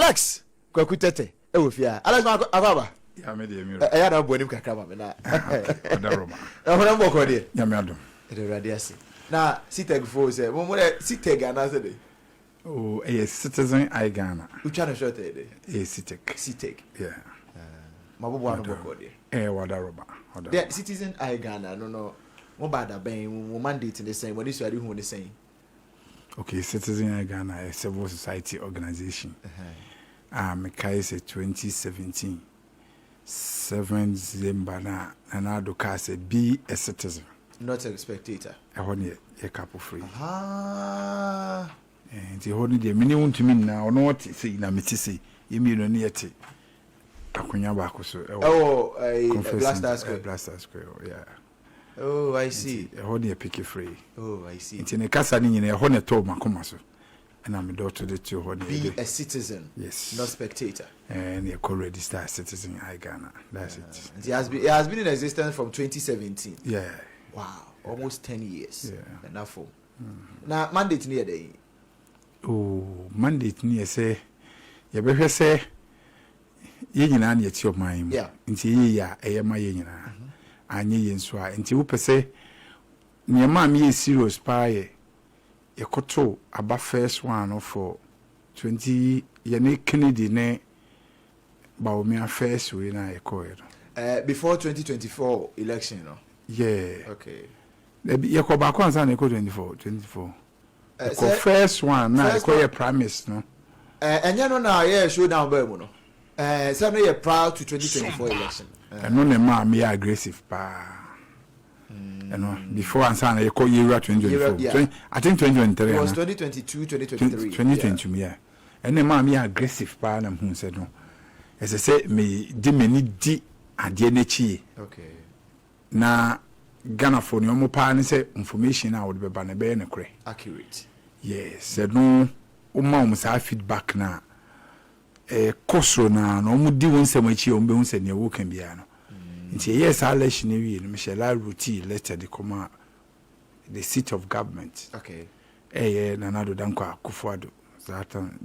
Alex Kwaku Tetteh ewofia Alex Akaba ya me de mi ya na bonim kakra ba me na odaroma ehona mboko de ya me adom de radio ase na siteg fo se mo mo siteg anase de oh citizen I Ghana ucha na short de siteg yeah mabobo anu mboko de odaroma the citizen I Ghana no mo bada ben mo mandate the same what is you who the same. Okay, Citizen I Ghana, a civil society organization. Mekay 2017, 7 December, and I do say be a citizen, not a spectator. I want a couple free. Ah, and the whole day, many want to mean now, not say in a mitisi, immunity. Akunya Bakuso. Oh, a blaster square, yeah. Oh, I see. A whole day picky free. Oh, I see. It's in a casani in a honey told Macomaso. And I'm a daughter to the be a citizen, yes, not spectator. And you call register citizen I Ghana. That's it. It has been in existence from 2017. Yeah. Wow, almost 10 years. Yeah. Enough for. Now mandate near day. Oh, mandate near say. You better say. Ye nyina na yeti of mine. Yeah. Nti ye ya eyema ye nyina. Anye ye nso a nti wo pese nyema me serious pa ye. Yekoto aba first one for 20 ye Kennedy ne ba o me first we na yekoe. Before 2024 election, no. Yeah. Okay. Ye ko ba ko ansa na 24. First one na yekoe promise no. Enya no na ye show down ba mu no. So no you proud to 2024 election. No ne ma me aggressive pa. Before answer you call year 2024. I think 2023. It was 2022, 2023. 2020 yeah. And the man me aggressive pa na hu said no. As I say me di many di ade na chi. Okay. Na Ghana for no mo pa ne say information a would be ba na be na kure. Accurate. Yes, said no o ma o sa feedback na kosro na no mu di won sem achi o be hu se ne wo kan bia no. Nti yes election we no Michelle routine letter the come the seat of government. Okay. Nanado Danko Akufo-Addo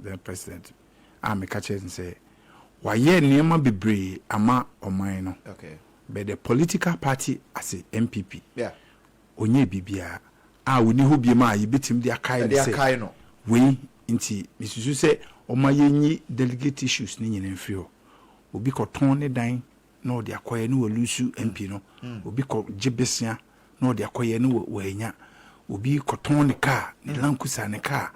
the president. Me catch and say why ye niema bebre ama oman no. Okay. But the political party as a NPP. Yeah. Onye bibia woni ho bi ma yibetim dia kai no. We nti misusu se oma yenyi delegate issues ni nyina mfiri ho. Obi ko ton ne dan no de akoye ne walusu MP no. Obi ko gibesia no de akoye ne wanya. Obi ko ton ne car ne lankusa ne car.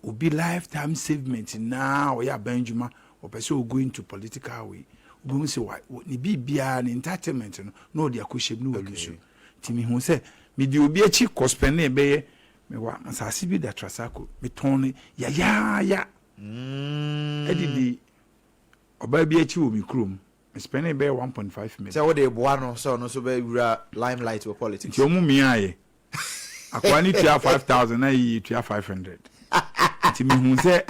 Obi lifetime savement now ya banjuma o pese o go into political way. Obi say why ni bibia ne entertainment no de akoshe ne walusu. Timi hu se me di obi achi kospend na ebeye me wa masasi bi da trasako me ton ya edidi oba bi achi wo mi krom me spend e be 1.5 million. So what they boa no so no so be limelight for politics. Ti omu mi aye akwani tia 5,000 na yi tia 500. Ti mi hu se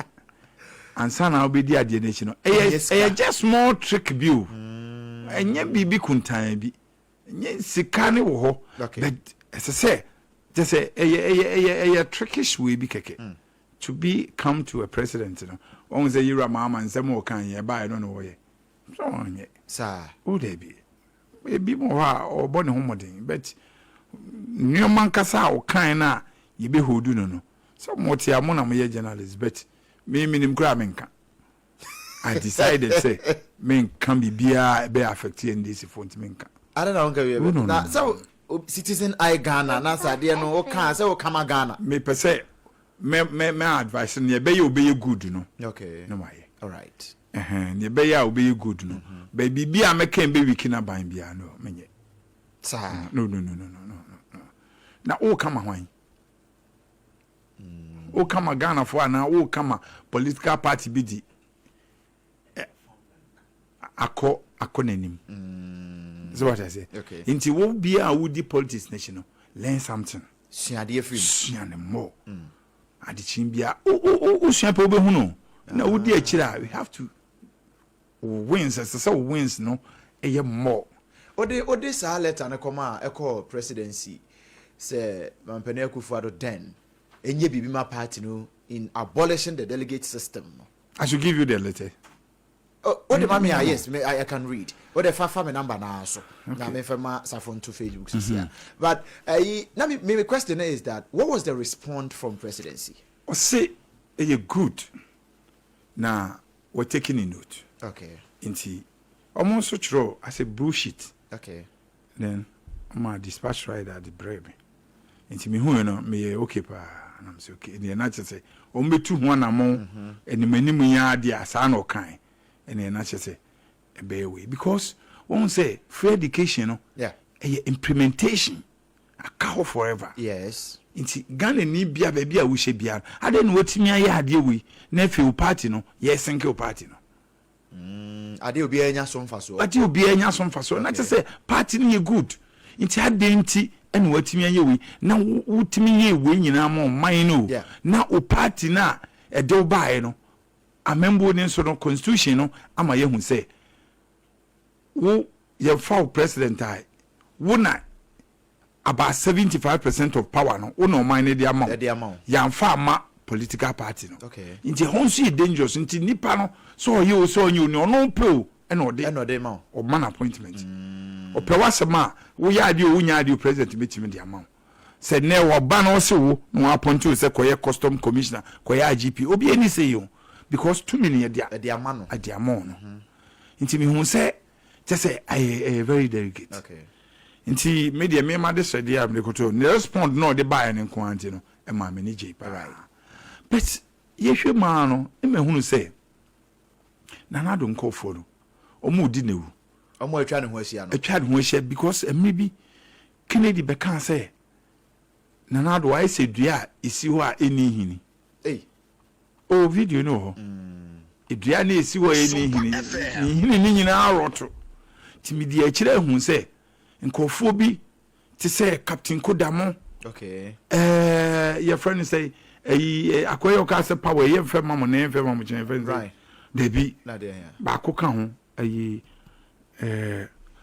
ansa na obedi ade na chi no just small trick bill. Enye bibi kuntan bi. Enye sika ne wo ho. But as I say just a trickish way be keke to come to a president, you know. On the year mama and some more can ye buy I don't know where. So on ye. Sir. Who they be? Maybe more or born homoding, but new man kasa or kind ye be who do no. So what ya mona my journalist, but me minim grabbing. I decided say men can be affected in this for minka. I don't know. Now so citizen I Ghana na sade no o kan say o kama Ghana me pese me advice ne be you good no. Okay, no why all right ne be you be good no be bibia me kan be wiki na ban bia no menye sa no na o kama hwan o kama Ghana for na o kama political party bi di akọ nanim. So what I say. Okay. Inti wo bia wudi politics national learn something. Suade free. Suane more. Adi chimbia o suape obe hu no. Na wudi akira we have to wins as so wins no eye more. Ode sa letter na koma e presidency say Mampene Akufo-Addo then enye bibi ma party no in abolishing the delegate system. I should give you the letter. Oh, what the mommy? Yes, I can read. What the family number now? So now me from Safon to Facebook. But now my question is that what was the response from presidency? I say you're good. Now we're taking a note. Okay. Inti, almost so true. I say bullshit. Okay. Then my dispatch rider the brave. Inti me who you know me okay pa. And I'm say okay. The nature say ombe tu one among and the many munya dia san or kind. And the nature say a bear way because one say free education, no, yeah, implementation a cow forever. Yes. Inti Ghana ni bia baby a wishe bia. I don't know what me I ade we na fe party no. Yes, thank you party no. Ade obi anya SOMPA so. Ade obi anya SOMPA so. Na say party ni good. Inti ade nti ene watimi anye we na wutimi ye we nyina mo man no. Na o party na e de obae no. Amembo ni so no constitution no ama ye hu say wo ye fa president ai wo na about 75% of power no wo no man the amount ya fa ma political party no. Okay. Inti honso is dangerous inti nipa no so ye o so onye no no pro e no de ma o man appointment o pe wasema wo ya de o nya de president betimi de amount se ne wo ba no se wo no appoint you se koye custom commissioner koye IGP obi eni say you because 2 million de amano no inti me hu say just say I very delicate. Okay. Inti media me ma de sede am de koto ne respond no de buy en kwanti no e ma me ni je pa right. But ye hwe ma no e me hunu say na na do nkofo no omo di newu omo atwa ne ho asia no atwa ne ho asia because maybe Kennedy be kan say na na do I say dua isi ho a eni hini o video no ho edua na esi ho eni hini ni nyina aroto timidi a kire hu say nkofo bi ti say Captain Kodamo. Okay. Your friend say akoyo ka say power ye mfa mamo na mfa mamo chen friend right debi na dey ba ko ka ho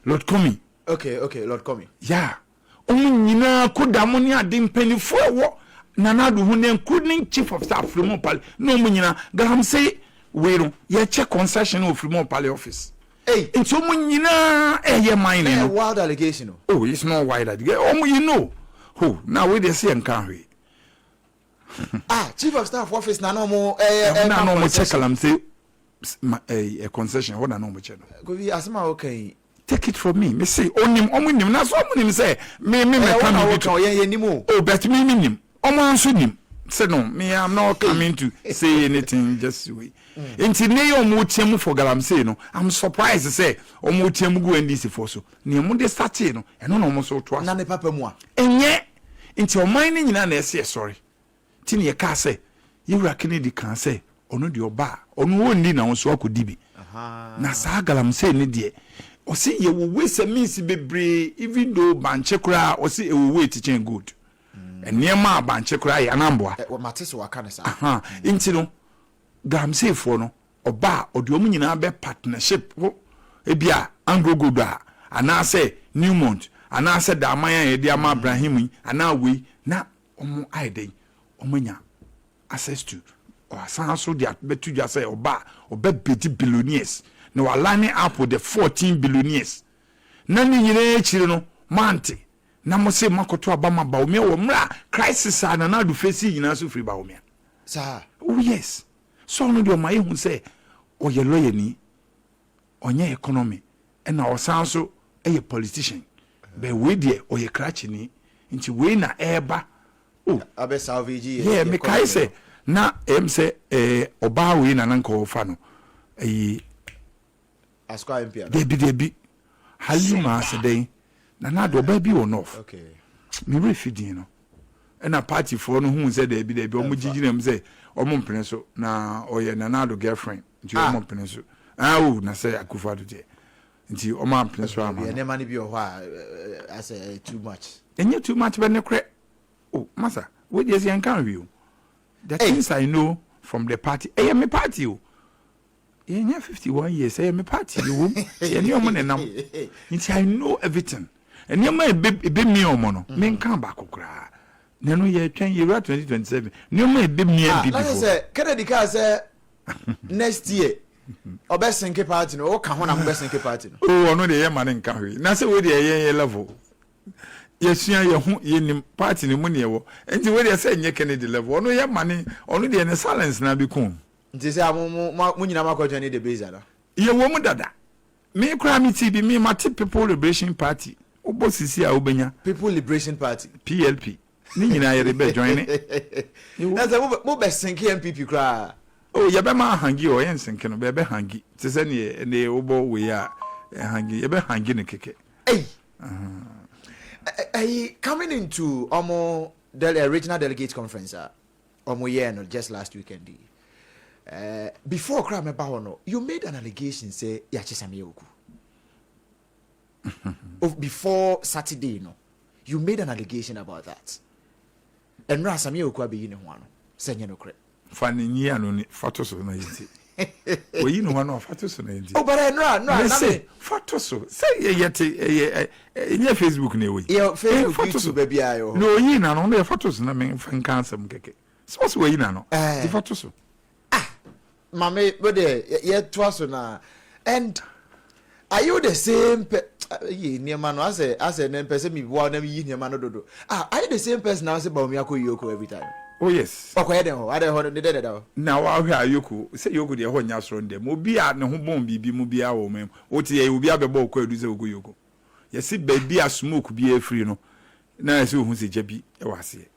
Lord Komi. Okay, Lord Komi. Yeah. Nyina Kodamo ni ade mpanifo wo nanado hu ne including chief of staff from Pali no nyina gam say we no ye check concession of from Pali office. Hey, and so nyina ye mine no wild allegation. Oh, it's not wild allegation. You know. Oh, now we dey see enkan we. Chief of staff office na no mo na no mo check am say a concession what na no mo check. Go be asema okay. Take it from me. Me say onim na so onim say me can be ye nimo. Oh, but me nim. Omo nso nim. Say no, me I'm not coming to say anything just way. Inti ne omo tiam for galam say no. I'm surprised to say omo tiam go NDC for so. Ne mo de start no. Eno no mo so to. Na ne papa mu a. Enye inti oman ni nyina na ese sorry. Ti ne ka say Yewura Kennedy kan say ono de oba ono wonni na so akodi bi. Na sa galam say ne de o say ye wo we se means bebre even though banche kura o say e wo we teaching good. Niema banche kura ya namboa o matese waka ne sa inti no gam say for no oba ode omu nyina be partnership ebia angrogodo ana say Newmont ana say da aman ya de ama Abraham ana we na omu aide omanya access to or asanso dia betu dia say oba beti billionaires na walane up with the 14 billionaires na ni nyina echire no mante na mo se makoto abama ba omi wo mra crisis ana na do face nyina so free ba omi sir. Oh yes, so no do my hu say o ye lawyer ni onye economy e na osanso e politician be we there o ye crash ni nti we na eba oh abe salvage yeah me kai say na say oba we na nko fa no askwa MP debi halima sedai na do ba bi onof okay me refidin no na party for no hu say debi omo gigina say omo mpene so na oye nanado girlfriend nti omo mpene so na say akufado de nti omo mpene so ama ne mani bi o ha as too much enye too much be ne kre oh masa we dey see enkan we the things I know from the party me party o enye 51 years me party you ye ne omo ne nam nti I know everything and you may be me omo no me nkan ba kokra na no ye twen ye 2027 no may be me and people say Kennedy ka say next year obesenke party no o ka ho na obesenke party no oh ono de ye ma ne nka hwe na se we de ye level yesua ye ho ye nim party ne mu ne wo enti we de se nye Kennedy level ono ye ma ne ono de ne silence na bi kun nti se mu nyina makojo ne de base na ye wo mu dada me kra mi ti bi me ma People Liberation Party obo sisi a obenya People Liberation Party PLP ni nyina ye be join it na se mo besenke NPP kra oh ye be ma hangi o ye nsenke no be hangi te se ne obo we a hangi ye be hangi ne keke coming into the regional delegate conference just last weekend before crime about you made an allegation say Yachisame Oku before Saturday you made an allegation about that and Rasame Oku be in one send no credit fani ni anu ni photos na yiti we yi no one of photos na yiti oh but no say photos say yete in Facebook na we yeah Facebook YouTube baby ayo no yi na no photos na me fanka ansem keke so we yi na no the photos mama but ye twaso na and are you the same ye niema no as na person me bo na yi niema no dodo are you the same person now say ba mi akoyoko every time oh yes okoye den ho ade ho de de na wa hwe ayoko say yoko de ho nya soro ndem obi a ne ho bom bibi mu bia wo mem oti ye obi abebo okọ edu say ogoyoko yesi baby a smoke bi afiri no na yesi ohun se jabi e wase